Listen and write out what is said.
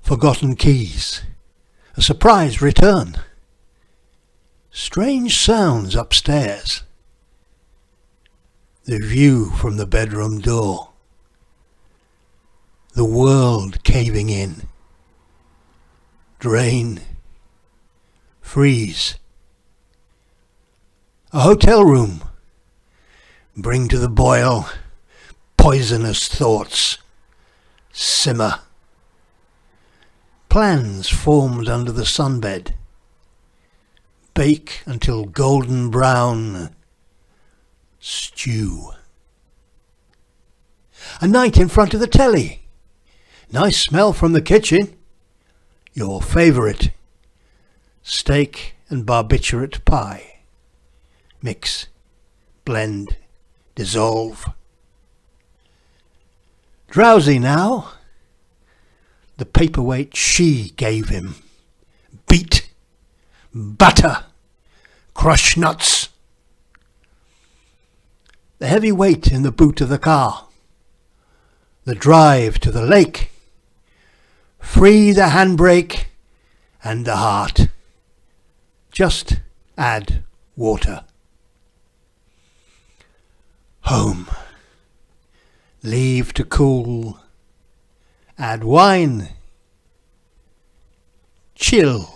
Forgotten keys. A surprise return. Strange sounds upstairs. The view from the bedroom door. The world caving in. Drain. Freeze. A hotel room. Bring to the boil poisonous thoughts. Simmer. Plans formed under the sunbed. Bake until golden brown. Stew. A night in front of the telly. Nice smell from the kitchen. Your favourite. Steak and barbiturate pie. Mix. Blend. Dissolve. Drowsy now. The paperweight she gave him. Beat. Butter. Crush nuts. The heavy weight in the boot of the car. The drive to the lake. Free the handbrake and the heart. Just add water. Home. Leave to cool. Add wine. Chill.